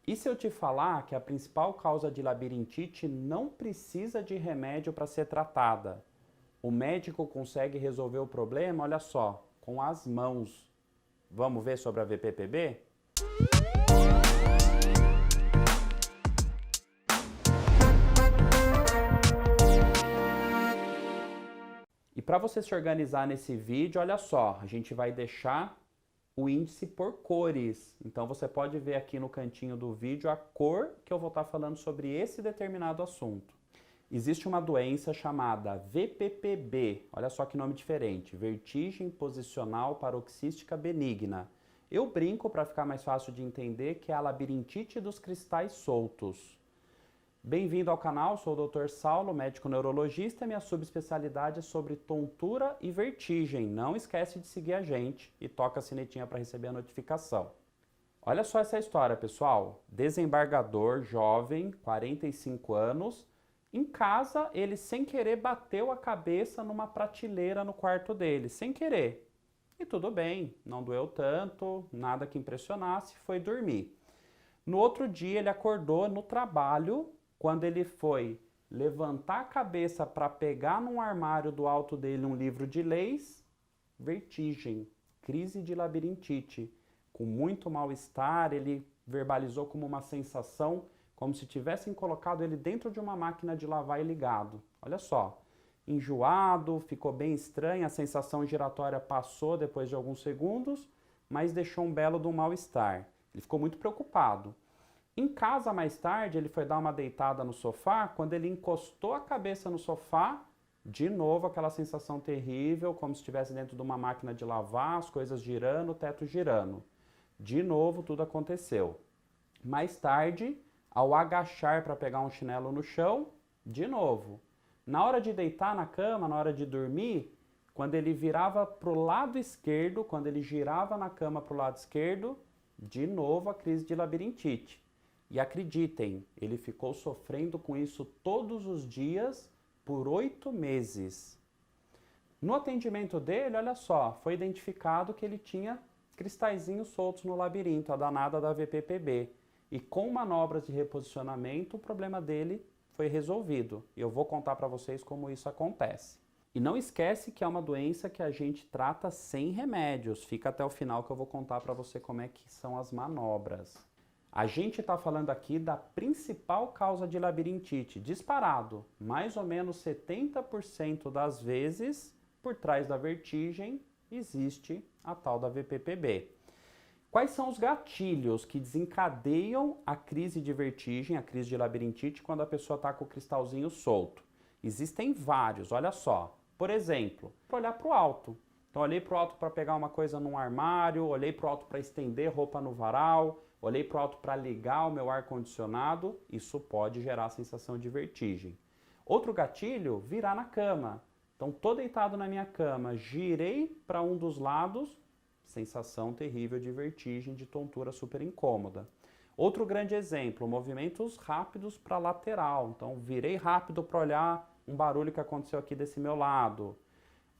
E se eu te falar que a principal causa de labirintite não precisa de remédio para ser tratada? O médico consegue resolver o problema, olha só, com as mãos. Vamos ver sobre a VPPB? E para você se organizar nesse vídeo, olha só, a gente vai deixar o índice por cores. Então você pode ver aqui no cantinho do vídeo a cor que eu vou estar falando sobre esse determinado assunto. Existe uma doença chamada VPPB, olha só que nome diferente, vertigem posicional paroxística benigna. Eu brinco para ficar mais fácil de entender que é a labirintite dos cristais soltos. Bem-vindo ao canal, sou o Dr. Saulo, médico neurologista, e minha subespecialidade é sobre tontura e vertigem. Não esquece de seguir a gente e toca a sinetinha para receber a notificação. Olha só essa história, pessoal. Desembargador, jovem, 45 anos. Em casa, ele sem querer bateu a cabeça numa prateleira no quarto dele, sem querer. E tudo bem, não doeu tanto, nada que impressionasse, foi dormir. No outro dia, ele acordou no trabalho. Quando ele foi levantar a cabeça para pegar num armário do alto dele um livro de leis, vertigem, crise de labirintite. Com muito mal-estar, ele verbalizou como uma sensação, como se tivessem colocado ele dentro de uma máquina de lavar e ligado. Olha só, enjoado, ficou bem estranho, a sensação giratória passou depois de alguns segundos, mas deixou um belo de um mal-estar. Ele ficou muito preocupado. Em casa, mais tarde, ele foi dar uma deitada no sofá. Quando ele encostou a cabeça no sofá, de novo aquela sensação terrível, como se estivesse dentro de uma máquina de lavar, as coisas girando, o teto girando. De novo, tudo aconteceu. Mais tarde, ao agachar para pegar um chinelo no chão, de novo. Na hora de deitar na cama, na hora de dormir, quando ele virava para o lado esquerdo, quando ele girava na cama para o lado esquerdo, de novo a crise de labirintite. E acreditem, ele ficou sofrendo com isso todos os dias por 8 meses. No atendimento dele, olha só, foi identificado que ele tinha cristalzinhos soltos no labirinto, a danada da VPPB. E com manobras de reposicionamento, o problema dele foi resolvido. E eu vou contar para vocês como isso acontece. E não esquece que é uma doença que a gente trata sem remédios. Fica até o final que eu vou contar para você como é que são as manobras. A gente está falando aqui da principal causa de labirintite, disparado. Mais ou menos 70% das vezes, por trás da vertigem, existe a tal da VPPB. Quais são os gatilhos que desencadeiam a crise de vertigem, a crise de labirintite, quando a pessoa está com o cristalzinho solto? Existem vários, olha só. Por exemplo, olhar para o alto. Então, olhei para o alto para pegar uma coisa num armário, olhei para o alto para estender roupa no varal, olhei para o alto para ligar o meu ar-condicionado, isso pode gerar a sensação de vertigem. Outro gatilho, virar na cama. Então, estou deitado na minha cama, girei para um dos lados, sensação terrível de vertigem, de tontura super incômoda. Outro grande exemplo, movimentos rápidos para lateral. Então, virei rápido para olhar um barulho que aconteceu aqui desse meu lado.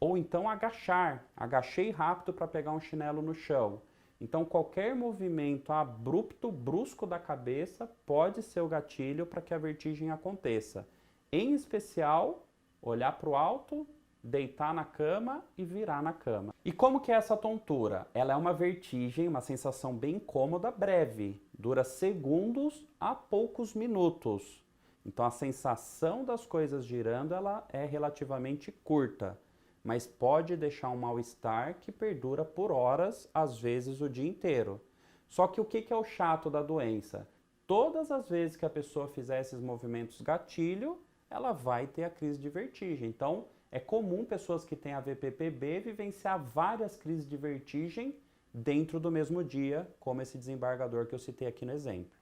Ou então agachar, agachei rápido para pegar um chinelo no chão. Então, qualquer movimento abrupto, brusco da cabeça pode ser o gatilho para que a vertigem aconteça. Em especial, olhar para o alto, deitar na cama e virar na cama. E como que é essa tontura? Ela é uma vertigem, uma sensação bem incômoda, breve. Dura segundos a poucos minutos. Então, a sensação das coisas girando, ela é relativamente curta, mas pode deixar um mal-estar que perdura por horas, às vezes o dia inteiro. Só que o que é o chato da doença? Todas as vezes que a pessoa fizer esses movimentos gatilho, ela vai ter a crise de vertigem. Então, é comum pessoas que têm a VPPB vivenciar várias crises de vertigem dentro do mesmo dia, como esse desembargador que eu citei aqui no exemplo.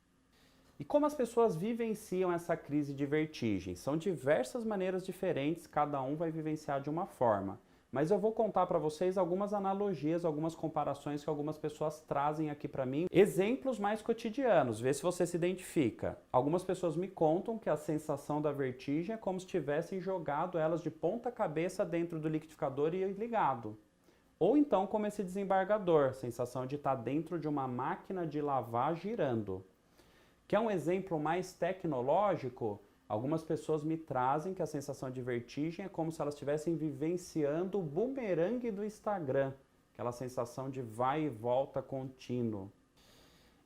E como as pessoas vivenciam essa crise de vertigem? São diversas maneiras diferentes, cada um vai vivenciar de uma forma. Mas eu vou contar para vocês algumas analogias, algumas comparações que algumas pessoas trazem aqui para mim. Exemplos mais cotidianos, vê se você se identifica. Algumas pessoas me contam que a sensação da vertigem é como se tivessem jogado elas de ponta cabeça dentro do liquidificador e ligado. Ou então como esse desembargador, sensação de estar dentro de uma máquina de lavar girando. Quer um exemplo mais tecnológico? Algumas pessoas me trazem que a sensação de vertigem é como se elas estivessem vivenciando o bumerangue do Instagram, aquela sensação de vai e volta contínuo.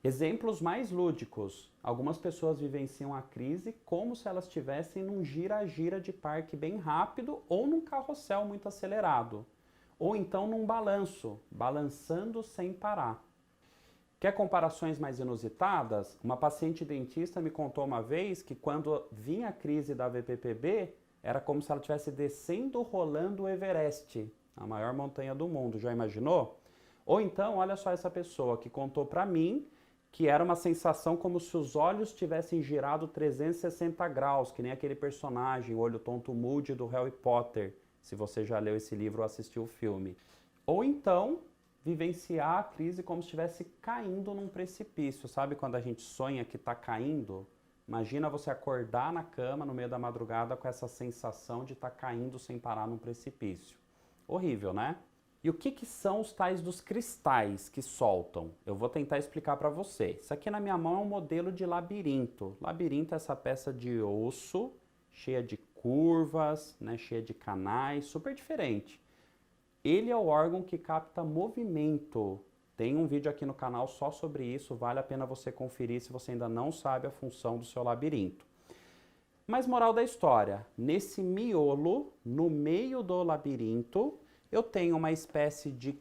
Exemplos mais lúdicos. Algumas pessoas vivenciam a crise como se elas estivessem num gira-gira de parque bem rápido ou num carrossel muito acelerado. Ou então num balanço, balançando sem parar. Quer comparações mais inusitadas? Uma paciente dentista me contou uma vez que quando vinha a crise da VPPB, era como se ela estivesse descendo rolando o Everest, a maior montanha do mundo. Já imaginou? Ou então, olha só essa pessoa que contou para mim que era uma sensação como se os olhos tivessem girado 360 graus, que nem aquele personagem, o olho tonto Moody do Harry Potter, se você já leu esse livro ou assistiu o filme. Ou então, vivenciar a crise como se estivesse caindo num precipício. Sabe quando a gente sonha que está caindo? Imagina você acordar na cama no meio da madrugada com essa sensação de estar caindo sem parar num precipício. Horrível, né? E o que são os tais dos cristais que soltam? Eu vou tentar explicar para você. Isso aqui na minha mão é um modelo de labirinto. Labirinto é essa peça de osso, cheia de curvas, né, cheia de canais, super diferente. Ele é o órgão que capta movimento. Tem um vídeo aqui no canal só sobre isso, vale a pena você conferir se você ainda não sabe a função do seu labirinto. Mas moral da história, nesse miolo, no meio do labirinto, eu tenho uma espécie de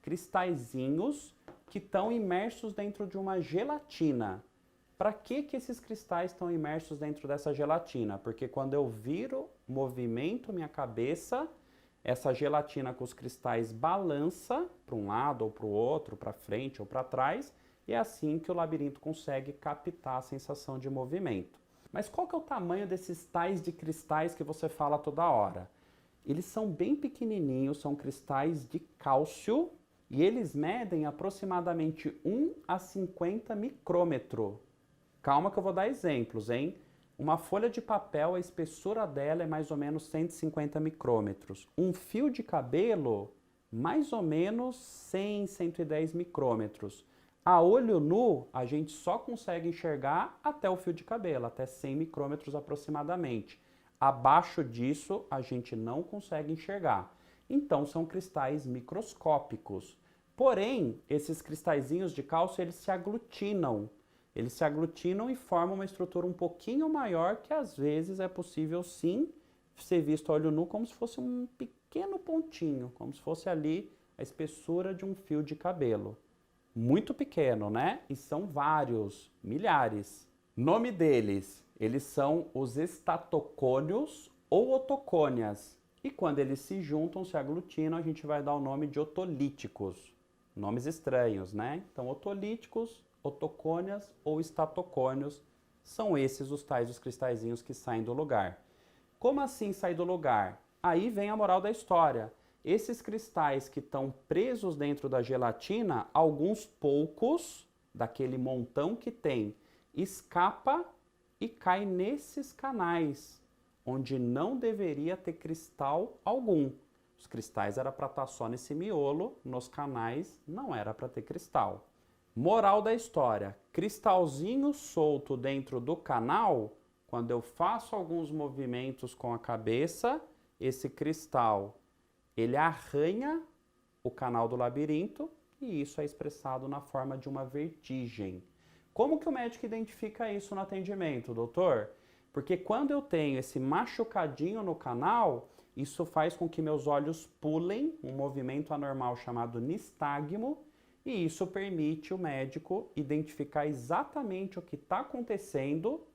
cristalzinhos que estão imersos dentro de uma gelatina. Para que esses cristais estão imersos dentro dessa gelatina? Porque quando eu viro, movimento minha cabeça, essa gelatina com os cristais balança para um lado ou para o outro, para frente ou para trás, e é assim que o labirinto consegue captar a sensação de movimento. Mas qual que é o tamanho desses tais de cristais que você fala toda hora? Eles são bem pequenininhos, são cristais de cálcio e eles medem aproximadamente 1 a 50 micrômetro. Calma que eu vou dar exemplos, hein? Uma folha de papel, a espessura dela é mais ou menos 150 micrômetros. Um fio de cabelo, mais ou menos 100, 110 micrômetros. A olho nu, a gente só consegue enxergar até o fio de cabelo, até 100 micrômetros aproximadamente. Abaixo disso, a gente não consegue enxergar. Então, são cristais microscópicos. Porém, esses cristalzinhos de cálcio, eles se aglutinam. Eles se aglutinam e formam uma estrutura um pouquinho maior que, às vezes, é possível, sim, ser visto a olho nu como se fosse um pequeno pontinho, como se fosse ali a espessura de um fio de cabelo. Muito pequeno, né? E são vários, milhares. Nome deles, eles são os estatocônios ou otocônias. E quando eles se juntam, se aglutinam, a gente vai dar o nome de otolíticos. Nomes estranhos, né? Então, otolíticos, otocônias ou estatocônios são esses os tais dos cristalzinhos que saem do lugar. Como assim sair do lugar? Aí vem a moral da história. Esses cristais que estão presos dentro da gelatina, alguns poucos daquele montão que tem, escapa e cai nesses canais, onde não deveria ter cristal algum. Os cristais era para estar só nesse miolo, nos canais não era para ter cristal. Moral da história, cristalzinho solto dentro do canal, quando eu faço alguns movimentos com a cabeça, esse cristal, ele arranha o canal do labirinto e isso é expressado na forma de uma vertigem. Como que o médico identifica isso no atendimento, doutor? Porque quando eu tenho esse machucadinho no canal, isso faz com que meus olhos pulem, um movimento anormal chamado nistagmo, e isso permite o médico identificar exatamente o que está acontecendo,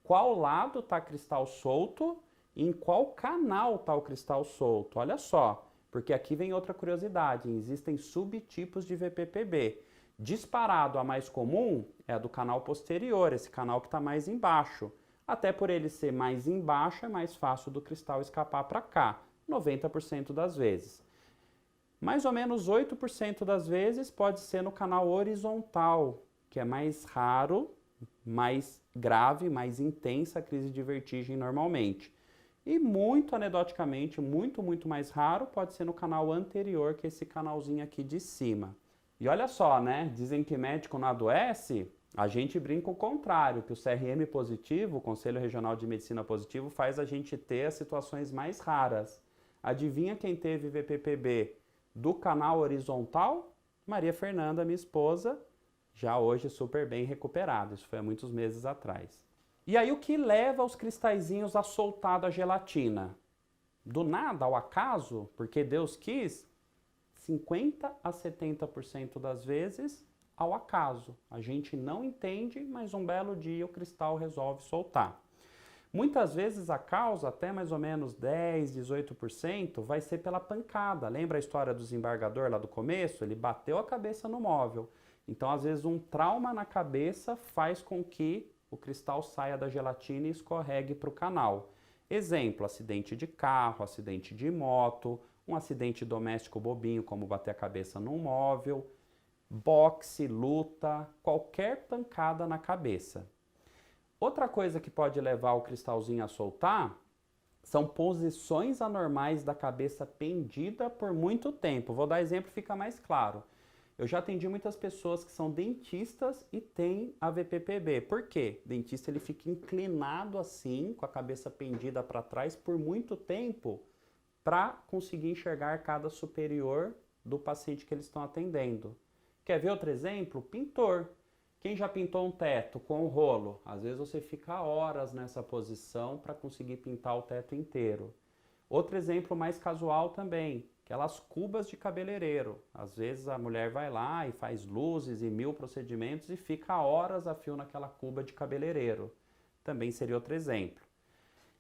qual lado está cristal solto e em qual canal está o cristal solto. Olha só, porque aqui vem outra curiosidade, existem subtipos de VPPB. Disparado, a mais comum é a do canal posterior, esse canal que está mais embaixo. Até por ele ser mais embaixo, é mais fácil do cristal escapar para cá, 90% das vezes. Mais ou menos 8% das vezes pode ser no canal horizontal, que é mais raro, mais grave, mais intensa a crise de vertigem normalmente. E muito anedoticamente, muito mais raro, pode ser no canal anterior, que é esse canalzinho aqui de cima. E olha só, né? Dizem que médico não adoece. A gente brinca o contrário, que o CRM positivo, o Conselho Regional de Medicina positivo, faz a gente ter as situações mais raras. Adivinha quem teve VPPB do canal horizontal? Maria Fernanda, minha esposa, já hoje super bem recuperada. Isso foi há muitos meses atrás. E aí o que leva os cristalzinhos a soltar da gelatina? Do nada, ao acaso, porque Deus quis, 50 a 70% das vezes ao acaso. A gente não entende, mas um belo dia o cristal resolve soltar. Muitas vezes a causa, até mais ou menos 10, 18%, vai ser pela pancada. Lembra a história do desembargador lá do começo? Ele bateu a cabeça no móvel. Então, às vezes, um trauma na cabeça faz com que o cristal saia da gelatina e escorregue para o canal. Exemplo, acidente de carro, acidente de moto, um acidente doméstico bobinho, como bater a cabeça num móvel, boxe, luta, qualquer pancada na cabeça. Outra coisa que pode levar o cristalzinho a soltar são posições anormais da cabeça pendida por muito tempo. Vou dar exemplo, fica mais claro. Eu já atendi muitas pessoas que são dentistas e têm AVPPB. Por quê? O dentista ele fica inclinado assim, com a cabeça pendida para trás por muito tempo, para conseguir enxergar a arcada superior do paciente que eles estão atendendo. Quer ver outro exemplo? Pintor. Quem já pintou um teto com o rolo? Às vezes você fica horas nessa posição para conseguir pintar o teto inteiro. Outro exemplo mais casual também, aquelas cubas de cabeleireiro. Às vezes a mulher vai lá e faz luzes e 1000 procedimentos e fica horas a fio naquela cuba de cabeleireiro. Também seria outro exemplo.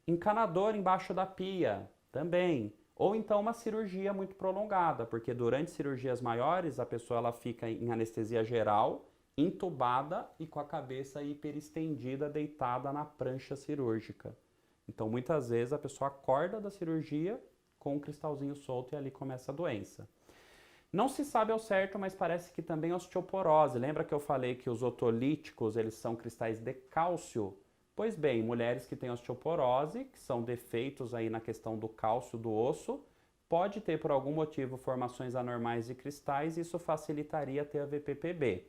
Encanador embaixo da pia, também. Ou então uma cirurgia muito prolongada, porque durante cirurgias maiores a pessoa ela fica em anestesia geral, entubada e com a cabeça hiperestendida, deitada na prancha cirúrgica. Então, muitas vezes, a pessoa acorda da cirurgia com um cristalzinho solto e ali começa a doença. Não se sabe ao certo, mas parece que também osteoporose. Lembra que eu falei que os otolíticos, eles são cristais de cálcio? Pois bem, mulheres que têm osteoporose, que são defeitos aí na questão do cálcio do osso, pode ter por algum motivo formações anormais de cristais e isso facilitaria ter a VPPB.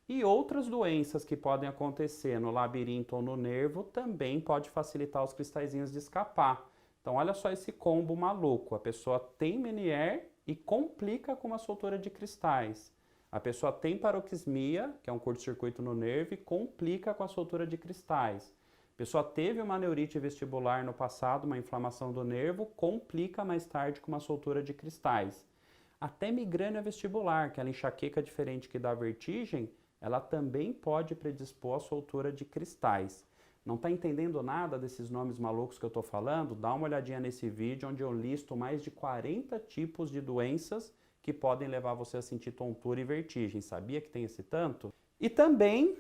E outras doenças que podem acontecer no labirinto ou no nervo também pode facilitar os cristalzinhos de escapar. Então olha só esse combo maluco, a pessoa tem Meniere e complica com uma soltura de cristais. A pessoa tem paroxismia, que é um curto-circuito no nervo, e complica com a soltura de cristais. A pessoa teve uma neurite vestibular no passado, uma inflamação do nervo, complica mais tarde com uma soltura de cristais. Até migrânia vestibular, aquela enxaqueca diferente que dá vertigem, ela também pode predispor à soltura de cristais. Não está entendendo nada desses nomes malucos que eu estou falando? Dá uma olhadinha nesse vídeo onde eu listo mais de 40 tipos de doenças que podem levar você a sentir tontura e vertigem. Sabia que tem esse tanto? E também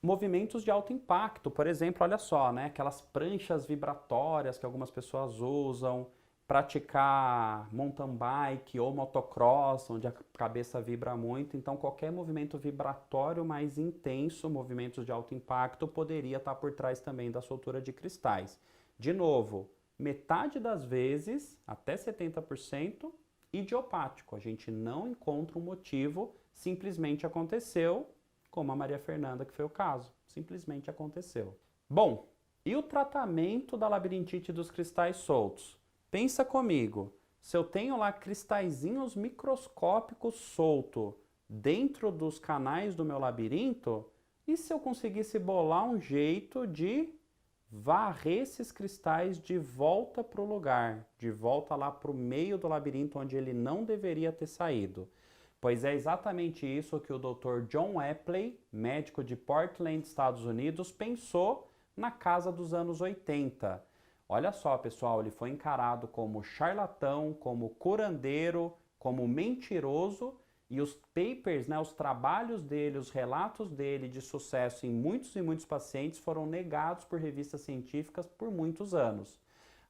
movimentos de alto impacto. Por exemplo, olha só, né? Aquelas pranchas vibratórias que algumas pessoas usam, praticar mountain bike ou motocross, onde a cabeça vibra muito. Então, qualquer movimento vibratório mais intenso, movimentos de alto impacto, poderia estar por trás também da soltura de cristais. De novo, metade das vezes, até 70%, idiopático. A gente não encontra um motivo, simplesmente aconteceu, como a Maria Fernanda, que foi o caso. Simplesmente aconteceu. Bom, e o tratamento da labirintite dos cristais soltos? Pensa comigo, se eu tenho lá cristalzinhos microscópicos soltos dentro dos canais do meu labirinto, e se eu conseguisse bolar um jeito de varrer esses cristais de volta para o lugar, de volta lá para o meio do labirinto onde ele não deveria ter saído? Pois é exatamente isso que o Dr. John Epley, médico de Portland, Estados Unidos, pensou na casa dos anos 80. Olha só, pessoal, ele foi encarado como charlatão, como curandeiro, como mentiroso, e os papers, né, os trabalhos dele, os relatos dele de sucesso em muitos e muitos pacientes foram negados por revistas científicas por muitos anos.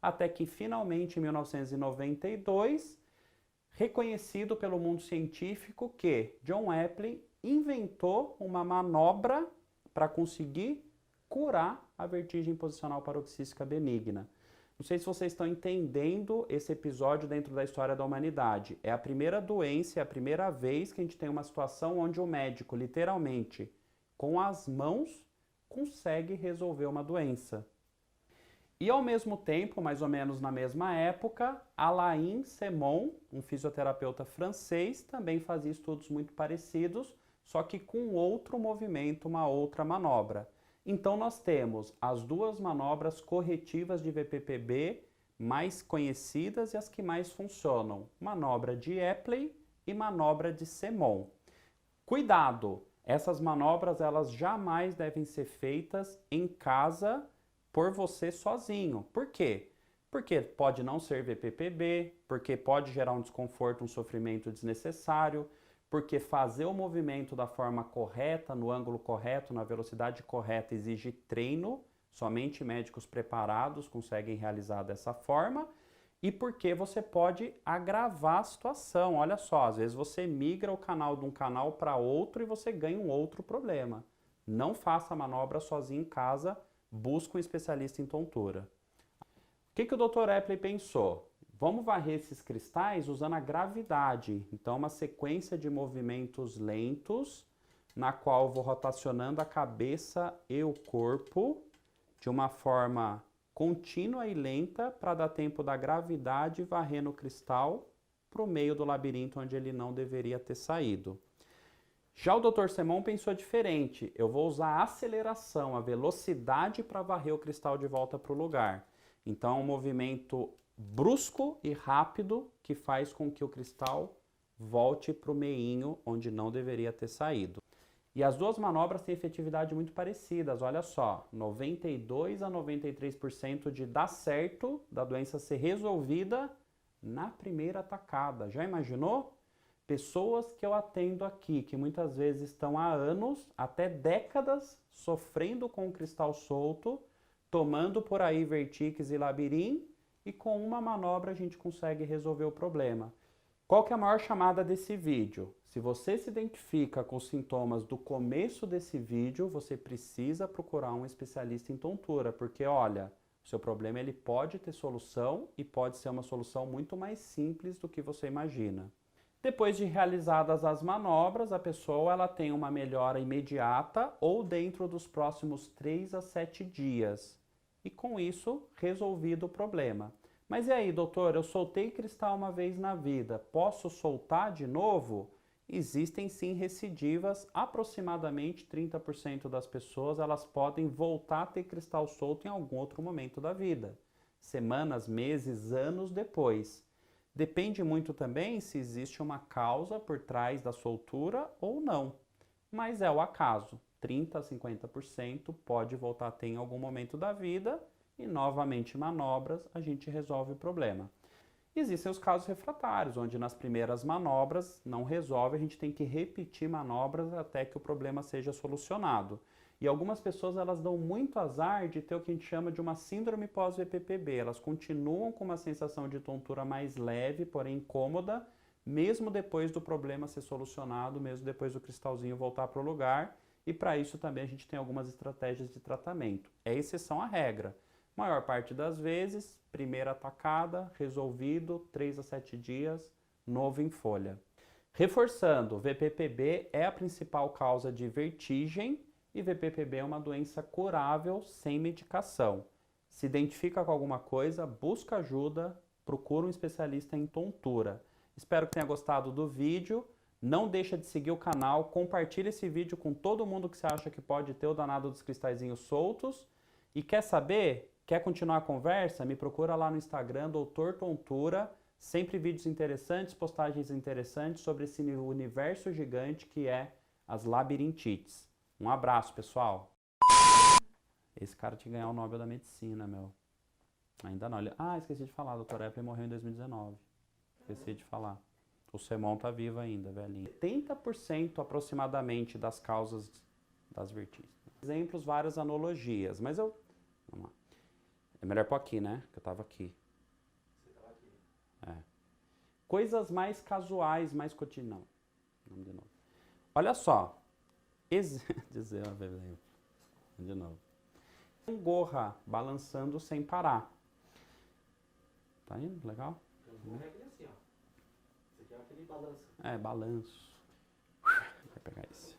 Até que finalmente, em 1992, reconhecido pelo mundo científico que John Epley inventou uma manobra para conseguir curar a vertigem posicional paroxística benigna. Não sei se vocês estão entendendo esse episódio dentro da história da humanidade. É a primeira doença, é a primeira vez que a gente tem uma situação onde o médico, literalmente, com as mãos, consegue resolver uma doença. E ao mesmo tempo, mais ou menos na mesma época, Alain Semon, um fisioterapeuta francês, também fazia estudos muito parecidos, só que com outro movimento, uma outra manobra. Então nós temos as duas manobras corretivas de VPPB mais conhecidas e as que mais funcionam. Manobra de Epley e manobra de Semon. Cuidado! Essas manobras elas jamais devem ser feitas em casa por você sozinho. Por quê? Porque pode não ser VPPB, porque pode gerar um desconforto, um sofrimento desnecessário, porque fazer o movimento da forma correta, no ângulo correto, na velocidade correta, exige treino, somente médicos preparados conseguem realizar dessa forma, e porque você pode agravar a situação. Olha só, às vezes você migra o canal de um canal para outro e você ganha um outro problema. Não faça a manobra sozinho em casa, busque um especialista em tontura. O que o Dr. Epley pensou? Vamos varrer esses cristais usando a gravidade. Então, uma sequência de movimentos lentos, na qual eu vou rotacionando a cabeça e o corpo de uma forma contínua e lenta para dar tempo da gravidade varrer no cristal para o meio do labirinto onde ele não deveria ter saído. Já o Dr. Semon pensou diferente. Eu vou usar a aceleração, a velocidade para varrer o cristal de volta para o lugar. Então, é um movimento brusco e rápido que faz com que o cristal volte para o meinho onde não deveria ter saído. E as duas manobras têm efetividade muito parecidas, olha só, 92 a 93% de dar certo, da doença ser resolvida na primeira atacada. Já imaginou? Pessoas que eu atendo aqui, que muitas vezes estão há anos, até décadas, sofrendo com o cristal solto, tomando por aí Vertix e Labirin, e com uma manobra a gente consegue resolver o problema. Qual que é a maior chamada desse vídeo? Se você se identifica com os sintomas do começo desse vídeo, você precisa procurar um especialista em tontura, porque olha, o seu problema ele pode ter solução e pode ser uma solução muito mais simples do que você imagina. Depois de realizadas as manobras, a pessoa ela tem uma melhora imediata ou dentro dos próximos 3 a 7 dias. E com isso, resolvido o problema. Mas e aí, doutor, eu soltei cristal uma vez na vida, posso soltar de novo? Existem sim recidivas, aproximadamente 30% das pessoas elas podem voltar a ter cristal solto em algum outro momento da vida. Semanas, meses, anos depois. Depende muito também se existe uma causa por trás da soltura ou não. Mas é o acaso. 30 a 50% pode voltar a ter em algum momento da vida e novamente manobras a gente resolve o problema. Existem os casos refratários, onde nas primeiras manobras não resolve, a gente tem que repetir manobras até que o problema seja solucionado. E algumas pessoas elas dão muito azar de ter o que a gente chama de uma síndrome pós-VPPB. Elas continuam com uma sensação de tontura mais leve, porém incômoda, mesmo depois do problema ser solucionado, mesmo depois do cristalzinho voltar para o lugar. E para isso também a gente tem algumas estratégias de tratamento. É exceção à regra. Maior parte das vezes, primeira atacada, resolvido, 3 a 7 dias, novo em folha. Reforçando, VPPB é a principal causa de vertigem e VPPB é uma doença curável sem medicação. Se identifica com alguma coisa, busca ajuda, procura um especialista em tontura. Espero que tenha gostado do vídeo. Não deixa de seguir o canal, compartilha esse vídeo com todo mundo que você acha que pode ter o danado dos cristalzinhos soltos. E quer saber? Quer continuar a conversa? Me procura lá no Instagram, Doutor Tontura. Sempre vídeos interessantes, postagens interessantes sobre esse universo gigante que é as labirintites. Um abraço, pessoal. Esse cara tinha que ganhar o Nobel da Medicina, meu. Ainda não. Ah, esqueci de falar, o Dr. Epley morreu em 2019. Esqueci de falar. O Semon tá vivo ainda, velhinho. 80% aproximadamente das causas das vertigens. Exemplos, várias analogias, mas eu... Vamos lá. É melhor pôr aqui, né? Que eu tava aqui. Você tava aqui. É. Coisas mais casuais, mais cotidianas. Vamos de novo. Olha só. Dizer uma vez aí. De novo. Gorra balançando sem parar. Tá indo? Legal? Então, é aquele assim, ó. Esse aqui é aquele balanço. É, balanço. Vai pegar esse.